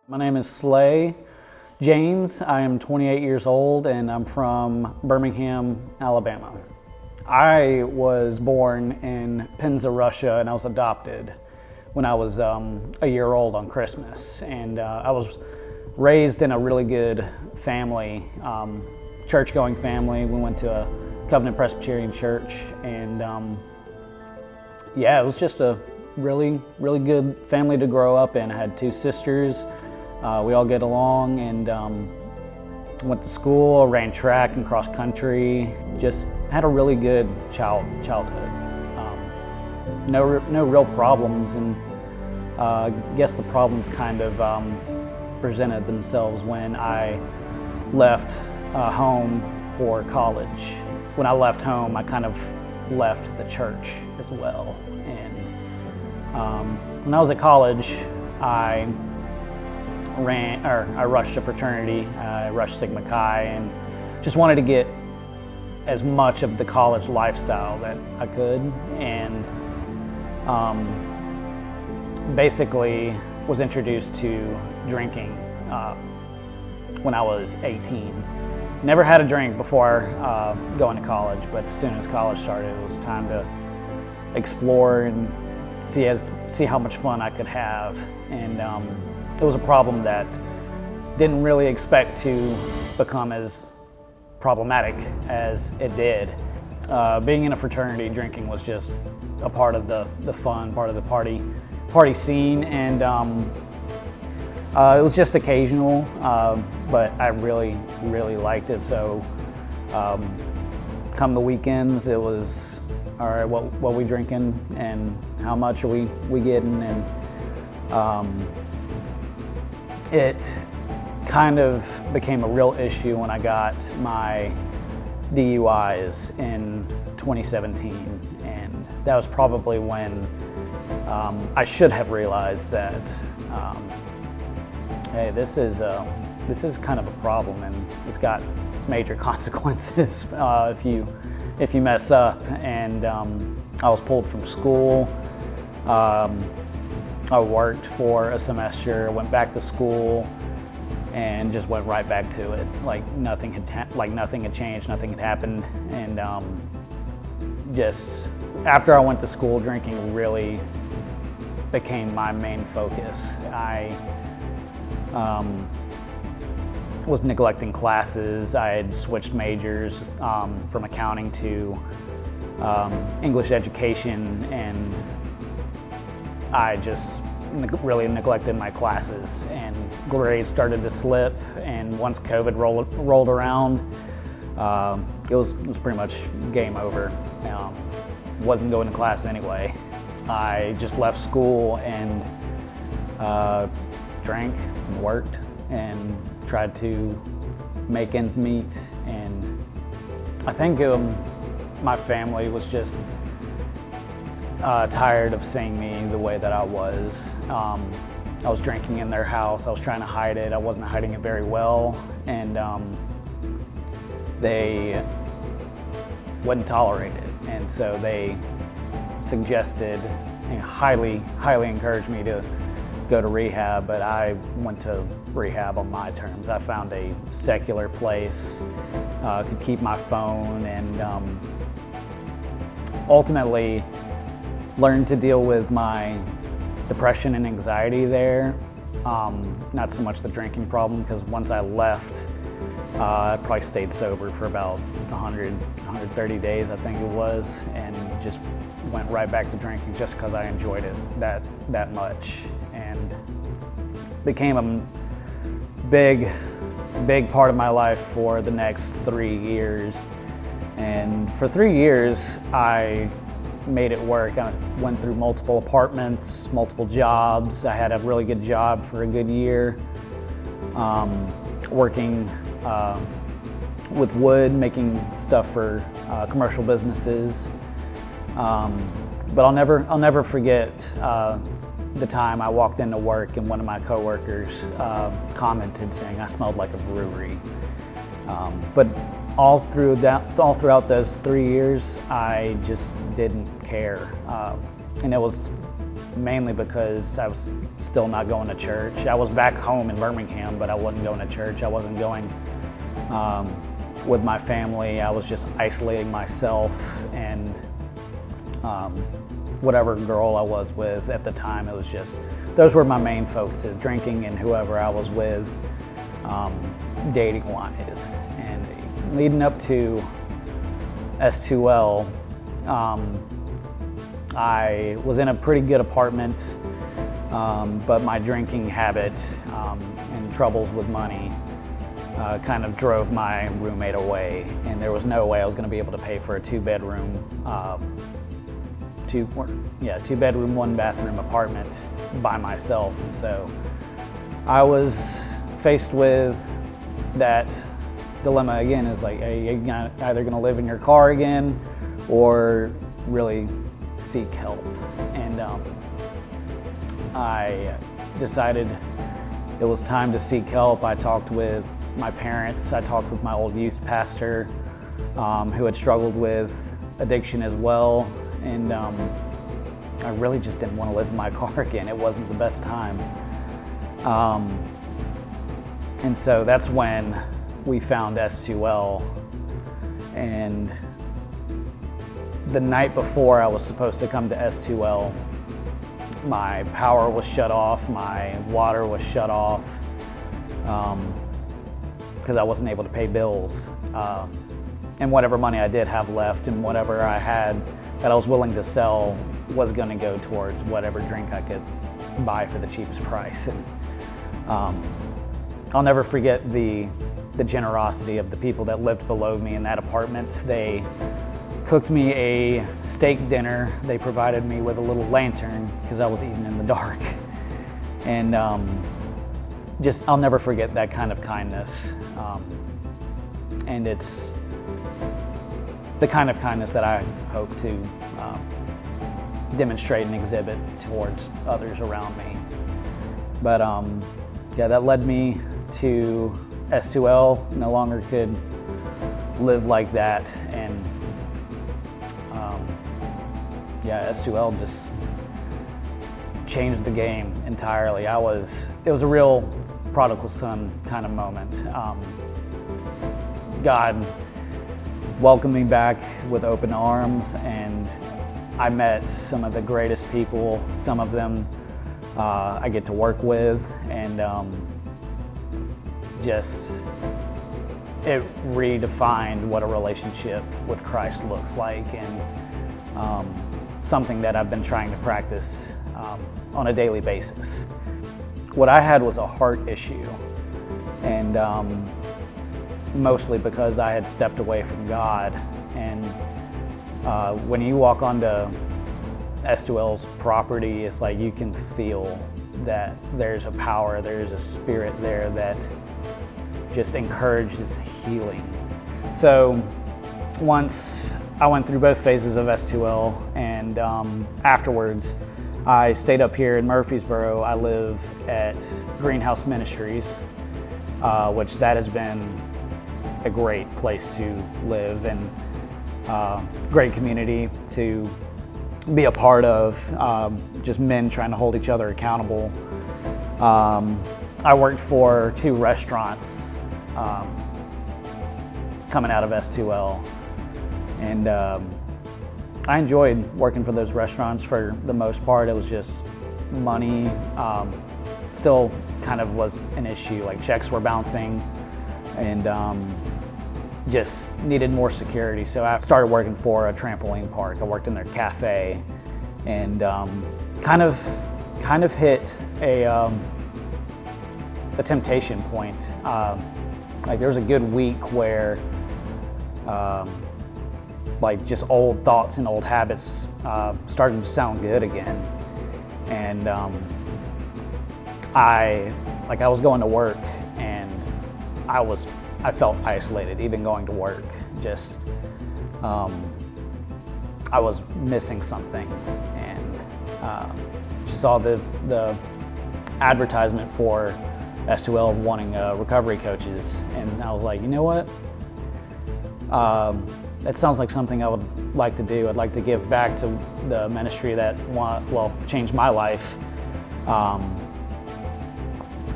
My name is Slay James. I am 28 years old and I'm from Birmingham, Alabama. I was born in Penza, Russia, and I was adopted when I was a year old on Christmas. And I was raised in a really good family, church-going family. We went to a Covenant Presbyterian church, and yeah, it was just a really good family to grow up in. I had two sisters. We all get along, and went to school, ran track and cross country. Just had a really good childhood. No real problems, and I guess the problems kind of presented themselves when I left home for college. When I left home, I kind of left the church as well. And when I was at college, I rushed a fraternity. I rushed Sigma Chi, and just wanted to get as much of the college lifestyle that I could, and basically was introduced to drinking when I was 18. Never had a drink before going to college, but as soon as college started, it was time to explore and see how much fun I could have. And it was a problem that didn't really expect to become as problematic as it did. Being in a fraternity, drinking was just a part of the fun, part of the party scene, and it was just occasional, but I really liked it. So come the weekends, it was, all right, what we drinking and how much are we getting? And it kind of became a real issue when I got my DUIs in 2017, and that was probably when I should have realized that hey, this is kind of a problem, and it's got major consequences if you mess up. And I was pulled from school. I worked for a semester, went back to school, and just went right back to it. Like nothing had changed, nothing had happened. And just after I went to school, drinking really became my main focus. I was neglecting classes. I had switched majors from accounting to English education, and I just really neglected my classes, and grades started to slip. And once COVID rolled around, it was pretty much game over. Wasn't going to class anyway. I just left school and drank and worked and tried to make ends meet. And I think my family was just tired of seeing me the way that I was. I was drinking in their house. I was trying to hide it. I wasn't hiding it very well, and they wouldn't tolerate it. And so they suggested, and highly encouraged me to go to rehab, but I went to rehab on my terms. I found a secular place, could keep my phone, and ultimately learned to deal with my depression and anxiety there. Not so much the drinking problem, because once I left, I probably stayed sober for about 130 days, I think it was, and just went right back to drinking just because I enjoyed it that much, and became a big part of my life for the next 3 years. And for 3 years, I made it work. I went through multiple apartments, multiple jobs. I had a really good job for a good year, working with wood, making stuff for commercial businesses. But I'll never forget the time I walked into work and one of my coworkers commented saying I smelled like a brewery. But all throughout those 3 years, I just didn't care. And it was mainly because I was still not going to church. I was back home in Birmingham, but I wasn't going to church. I wasn't going with my family. I was just isolating myself, and whatever girl I was with at the time, it was just, those were my main focuses, drinking and whoever I was with, dating wise. And leading up to S2L, I was in a pretty good apartment, but my drinking habit and troubles with money kind of drove my roommate away, and there was no way I was going to be able to pay for a two-bedroom, one bathroom apartment by myself. And so I was faced with that dilemma again. Is like, hey, you're either going to live in your car again or really seek help. And I decided it was time to seek help. I talked with my parents. I talked with my old youth pastor who had struggled with addiction as well. And I really just didn't want to live in my car again. It wasn't the best time. And so that's when we found S2L. And the night before I was supposed to come to S2L, my power was shut off, my water was shut off, because I wasn't able to pay bills. And whatever money I did have left and whatever I had that I was willing to sell was going to go towards whatever drink I could buy for the cheapest price. And I'll never forget the generosity of the people that lived below me in that apartment. They cooked me a steak dinner. They provided me with a little lantern because I was eating in the dark. And I'll never forget that kind of kindness. And it's the kind of kindness that I hope to demonstrate and exhibit towards others around me. But yeah, that led me to S2L. No longer could live like that, and yeah, S2L just changed the game entirely. It was a real prodigal son kind of moment. God welcomed me back with open arms, and I met some of the greatest people. Some of them I get to work with, and it redefined what a relationship with Christ looks like, and something that I've been trying to practice on a daily basis. What I had was a heart issue, and mostly because I had stepped away from God. And when you walk onto S2L's property, it's like you can feel that there's a power, there's a spirit there that just encourages healing. So once I went through both phases of S2L, and afterwards I stayed up here in Murfreesboro. I live at Greenhouse Ministries, which that has been a great place to live, and great community to be a part of, just men trying to hold each other accountable. I worked for 2 restaurants coming out of S2L, and I enjoyed working for those restaurants for the most part. It was just money still kind of was an issue, like checks were bouncing, and just needed more security. So I started working for a trampoline park. I worked in their cafe, and kind of hit a temptation point. Like there was a good week where like just old thoughts and old habits started to sound good again. And I was going to work, and I felt isolated even going to work. Just I was missing something, and saw the advertisement for S2L wanting recovery coaches, and I was like, you know what? It sounds like something I would like to do. I'd like to give back to the ministry that changed my life,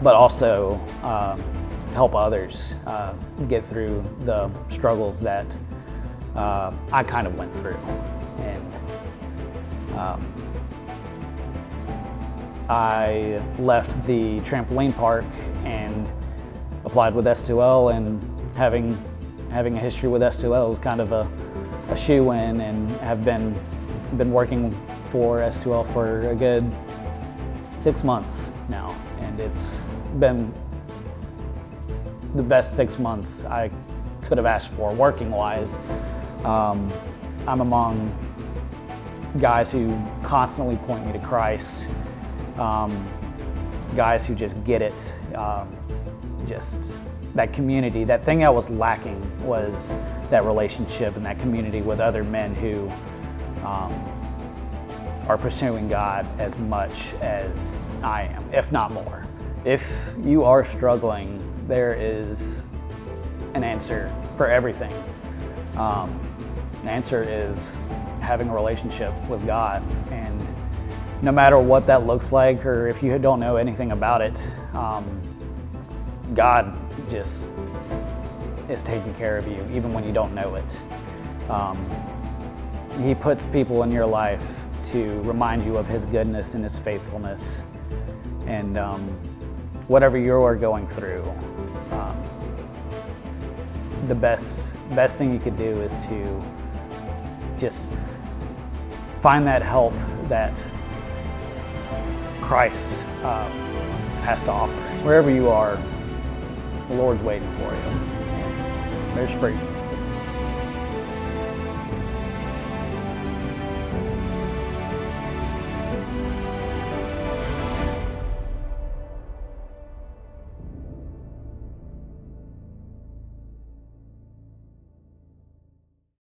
but also help others get through the struggles that I kind of went through. And I left the trampoline park and applied with S2L, and having a history with S2L was kind of a shoe-in, and have been working for S2L for a good 6 months now, and it's been the best 6 months I could have asked for working-wise. I'm among guys who constantly point me to Christ, guys who just get it, just that community. That thing I was lacking was that relationship and that community with other men who are pursuing God as much as I am, if not more. If you are struggling, there is an answer for everything. The answer is having a relationship with God, and no matter what that looks like, or if you don't know anything about it, God just is taking care of you, even when you don't know it. He puts people in your life to remind you of His goodness and His faithfulness, and whatever you're going through, the best thing you could do is to just find that help that Christ has to offer. Wherever you are, the Lord's waiting for you, and there's freedom.